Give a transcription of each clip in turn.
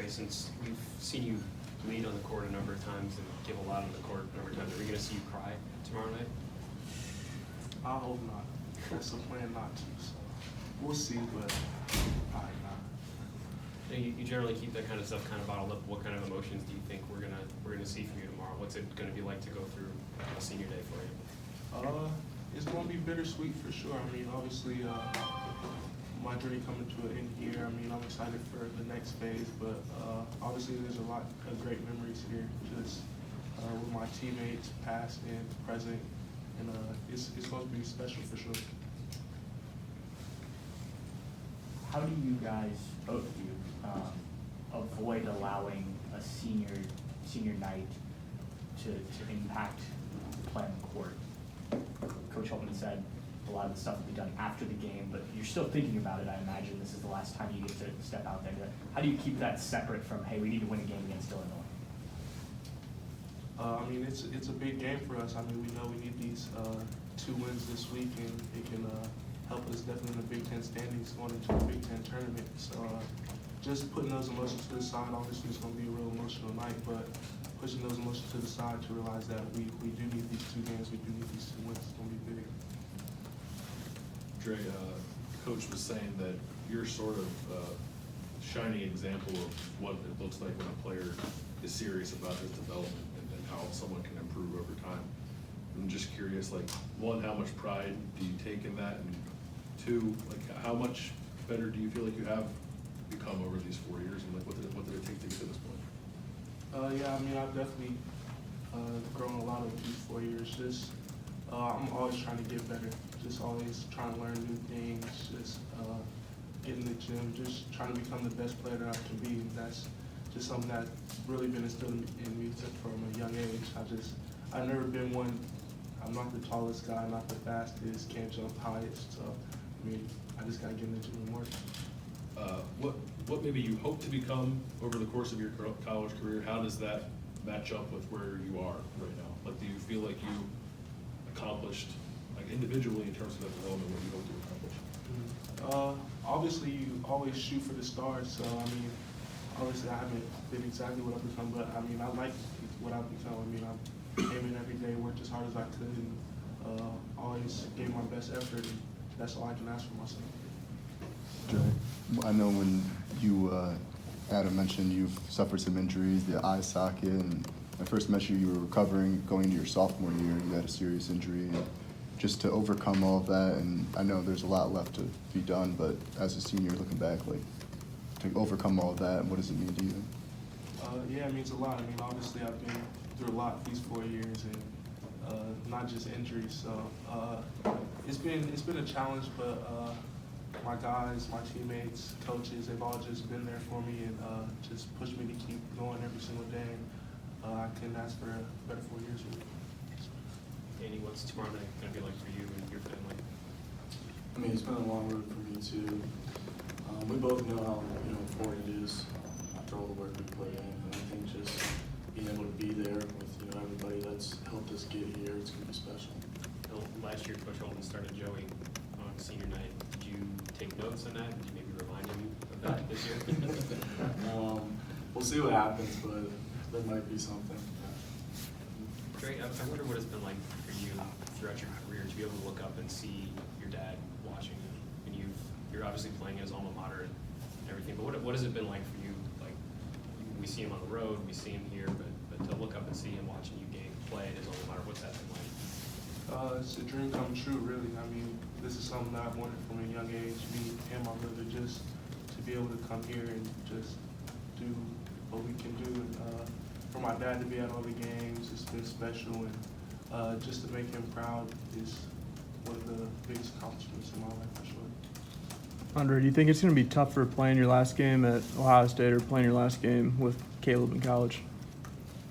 Dre, since we've seen you lead on the court a number of times and give a lot on the court a number of times, are we going to see you cry tomorrow night? I hope not. That's the plan not to. So we'll see, but probably not. You generally keep that kind of stuff kind of bottled up. What kind of emotions do you think we're gonna see from you tomorrow? What's it going to be like to go through a senior day for you? It's going to be bittersweet for sure. I mean, obviously, my journey coming to an end here. I mean, I'm excited for the next phase, but obviously there's a lot of great memories here, just with my teammates, past and present, and it's going to be special for sure. How do you guys, both of you, avoid allowing a senior night to impact play on the court? Coach Holtman said a lot of the stuff will be done after the game, but you're still thinking about it. I imagine this is the last time you get to step out there. How do you keep that separate from, hey, we need to win a game against Illinois? I mean, it's a big game for us. I mean, we know we need these 2 wins this week, and it can help us definitely in the Big Ten standings going into the Big Ten tournament. So just putting those emotions to the side, obviously it's going to be a real emotional night, but pushing those emotions to the side to realize that we do need these 2 games, we do need these 2 wins. It's going to be big. Dre, Coach was saying that you're sort of a shining example of what it looks like when a player is serious about his development and how someone can improve over time. I'm just curious, like, 1, how much pride do you take in that? And 2, like, how much better do you feel like you have become over these 4 years? And like, what did it take to get to this point? Yeah, I mean, I've definitely grown a lot over these 4 years. Just, I'm always trying to get better. Just always trying to learn new things. Just get in the gym. Just trying to become the best player that I can be. And that's just something that's really been instilled in me from a young age. I've never been one. I'm not the tallest guy, not the fastest, can't jump highest. So, I mean, I just gotta get in the gym and work. What maybe you hope to become over the course of your college career? How does that match up with where you are right now? Like, do you feel like you accomplished, like, individually in terms of that development, what you hope to accomplish? Obviously, you always shoot for the stars. So, I mean, obviously, I haven't been exactly what I've become, but I mean, I like what I've become. I mean, I'm aiming every day, worked as hard as I could, and always gave my best effort. And that's all I can ask for myself. Dre, I know when you, Adam mentioned you've suffered some injuries, the eye socket, and my first met you were recovering going into your sophomore year. You had a serious injury, and just to overcome all of that, and I know there's a lot left to be done, but as a senior looking back, like, to overcome all of that, what does it mean to you? Yeah, it means a lot. I mean, obviously, I've been through a lot these 4 years, and not just injuries. So it's been a challenge, but my guys, my teammates, coaches, they've all just been there for me and just pushed me to keep going every single day. I couldn't ask for a better 4 years with me. Danny, what's tomorrow night going to be like for you and your family? I mean, it's been a long road for me too. We both know how important it is after all the work we put in, and I think just being able to be there with everybody that's helped us get here, it's gonna be special. Last year, Coach Holtman started Joey on senior night. Did you take notes on that? Did you maybe remind him of that this year? We'll see what happens, but there might be something. Yeah. Dre, I wonder what it's been like for you throughout your career to be able to look up and see your dad watching you. And you're obviously playing at his alma mater and everything, but what has it been like for you? Like, we see him on the road, we see him here, but to look up and see him watching you play at his alma mater, what's that been like? It's a dream come true, really. I mean, this is something that I've wanted from a young age, me and my brother, just to be able to come here and just do what we can do. And for my dad to be at all the games, it's been special, and just to make him proud is one of the biggest accomplishments in my life, for sure. Andre, do you think it's going to be tougher playing your last game at Ohio State or playing your last game with Caleb in college?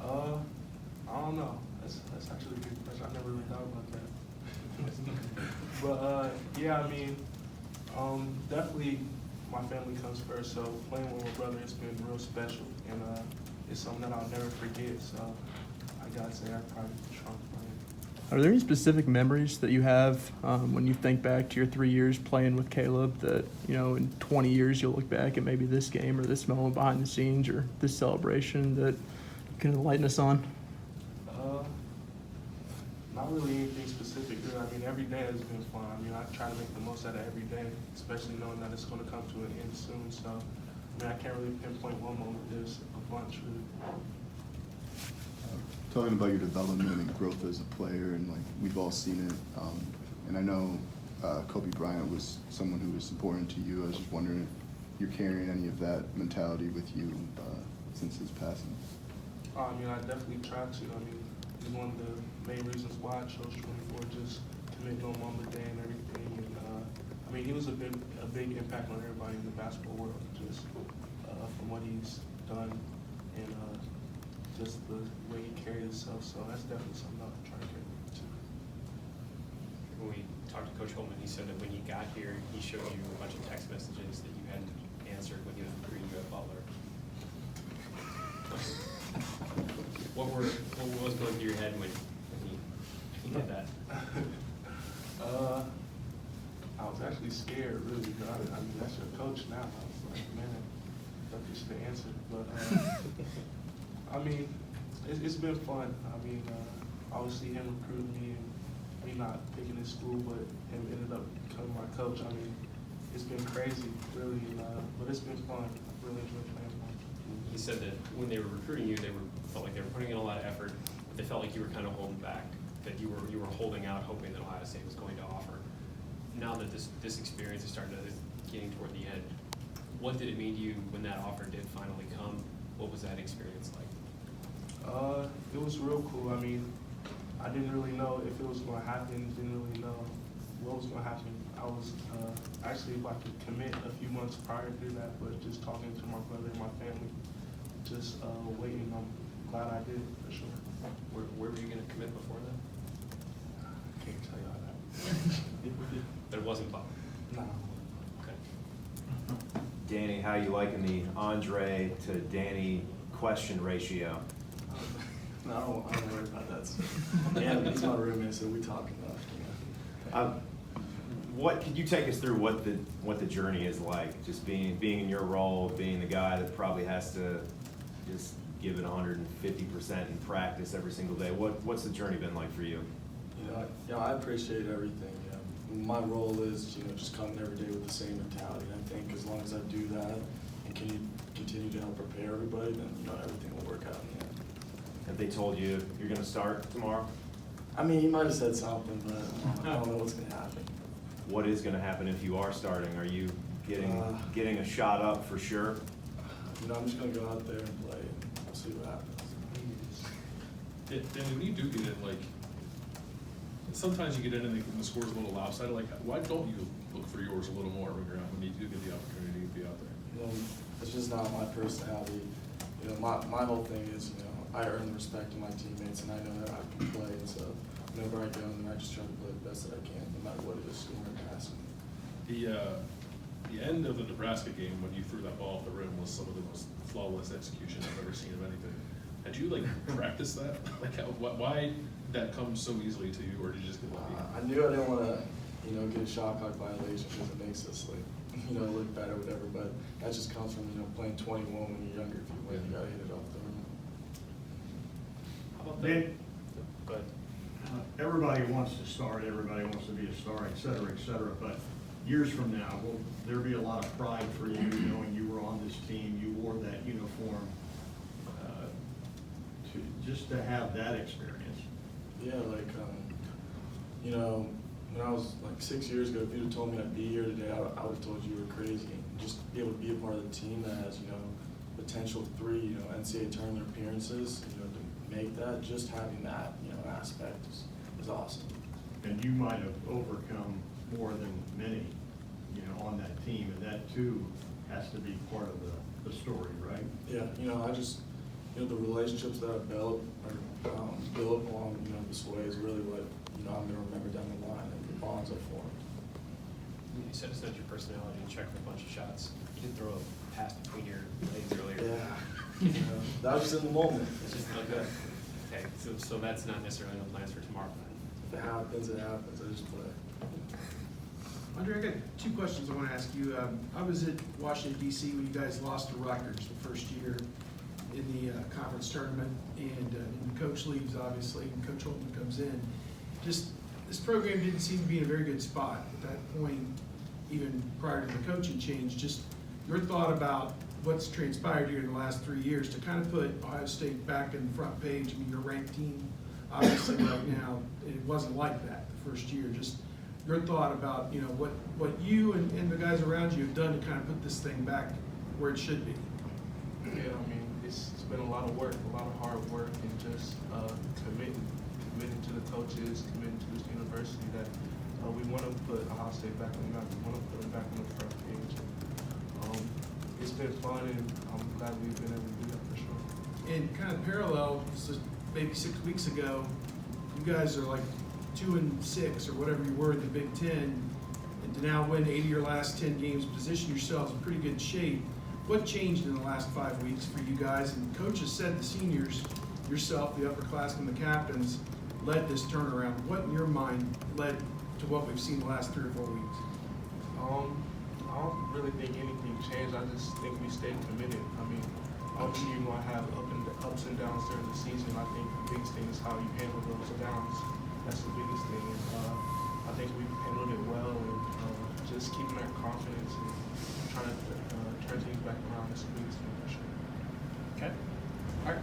I don't know. That's actually a good question. I never really thought about that. But yeah, I mean, definitely my family comes first. So playing with my brother has been real special, and it's something that I'll never forget. So I gotta say, I probably shrunk playing. Are there any specific memories that you have when you think back to your 3 years playing with Caleb that, you know, in 20 years you'll look back at maybe this game or this moment behind the scenes or this celebration that you can enlighten us on? Not really anything specific. I mean, every day has been fun. I mean, I try to make the most out of every day, especially knowing that it's going to come to an end soon. So, I mean, I can't really pinpoint one moment. There's a bunch, really. Talking about your development and growth as a player, and like we've all seen it, and I know Kobe Bryant was someone who was important to you. I was just wondering if you're carrying any of that mentality with you since his passing. I mean, I definitely try to. I mean, it's one of the main reasons why I chose 24, just committing on Mamba Day and everything. And I mean, he was a big impact on everybody in the basketball world, just from what he's done and just the way he carried himself. So that's definitely something I'm trying to get to. When we talked to Coach Holman, he said that when you got here, he showed you a bunch of text messages that you hadn't answered when he was recruiting you at Butler. What was going through your head when he did that? I was actually scared, really. I mean, that's your coach now. I was like, man, that you should have answered. But I mean, it's been fun. I mean, obviously him recruiting me and me not picking his school, but him ended up becoming my coach. I mean, it's been crazy, really. But it's been fun. I really enjoyed playing for him. He said that when they were recruiting you, felt like they were putting in a lot of effort, but they felt like you were kind of holding back, that you were holding out, hoping that Ohio State was going to offer. Now that this experience is getting toward the end, what did it mean to you when that offer did finally come? What was that experience like? It was real cool. I mean, I didn't really know if it was going to happen. Didn't really know what was going to happen. I was actually about to commit a few months prior to that, but just talking to my brother and my family, just waiting. I'm glad I did, for sure. Where were you going to commit before that? I can't tell y'all that. But it wasn't Bob. No. Okay. Danny, how you liking the Andre to Danny question ratio? No, I don't worry about that stuff. Yeah, he's my roommate, so we talk enough. What could you take us through what the journey is like? Just being in your role, being the guy that probably has to just give it 150% in practice every single day. What's the journey been like for you? I appreciate everything. My role is, just coming every day with the same mentality. And I think as long as I do that and continue to help prepare everybody, then everything will work out in the end. Have they told you you're going to start tomorrow? I mean, he might have said something, but I don't know what's going to happen. What is going to happen if you are starting? Are you getting a shot up for sure? I'm just going to go out there and play and we'll see what happens. And when you do get in, like, sometimes you get in and the score's a little lopsided. Like, why don't you look for yours a little more when you're out, when you do get the opportunity to be out there? It's just not my personality. My whole thing is, I earn the respect of my teammates, and I know that I can play. And so, whenever I go in there, I just try to play the best that I can, no matter what it is, scoring or passing. The end of the Nebraska game when you threw that ball off the rim was some of the most flawless execution I've ever seen of anything. Had you practice that? Why did that come so easily to you, or did you just get lucky? I knew I didn't want to, get a shot clock violation because it makes us look bad or whatever. But that just comes from playing 21 when you're younger. If you win, you gotta hit it off the rim. How about Dan, that? Go ahead. everybody wants to start, everybody wants to be a star, et cetera, but years from now, will there be a lot of pride for you knowing you were on this team, you wore that uniform, just to have that experience? Yeah, when I was 6 years ago, if you'd have told me I'd be here today, I would have told you were crazy. Just be able to be a part of the team that has, potential 3, NCAA tournament appearances, to make that, just having that, aspect is awesome. And you might have overcome more than many, on that team, and that too has to be part of the story, right? Yeah, I just, the relationships that I've built along, this way is really what, I'm going to remember down the line, and the bonds I've formed. You said it's not your personality to check for a bunch of shots. You did throw a pass between your legs earlier. Yeah, that was just in the moment. It's just not good. Okay, so that's not necessarily the plans for tomorrow then? if it happens, it happens. I just play. Andre, I got two questions I want to ask you. I was at Washington DC when you guys lost to Rutgers the first year in the conference tournament, and the coach leaves, obviously, and Coach Holtman comes in. Just, this program didn't seem to be in a very good spot at that point, even prior to the coaching change. Just your thought about what's transpired here in the last 3 years to kind of put Ohio State back in the front page. I mean, you're a ranked team, obviously, right now. It wasn't like that the first year. Just your thought about, you know, what you and the guys around you have done to kind of put this thing back where it should be. Yeah, I mean, it's been a lot of work, a lot of hard work, and just committing to the coaches, committing to this university that we want to put Ohio State back on the map. We want to put them back on the front page. It's been fun, and I'm glad we've been able to do that for sure. And kind of parallel, so maybe 6 weeks ago, you guys are like 2-6 or whatever you were in the Big Ten, and to now win 8 of your last 10 games, position yourselves in pretty good shape. What changed in the last 5 weeks for you guys? And coaches said the seniors, yourself, the upperclassmen, the captains, led this turnaround. What in your mind led to what we've seen the last 3 or 4 weeks? I don't really think anything changed. I just think we stayed committed. I mean, obviously you're gonna have ups and downs during the season. I think the biggest thing is how you handle those downs. That's the biggest thing. And I think we've handled it well, and just keeping that confidence and trying to turn things back around is the biggest thing for sure. Okay. All right.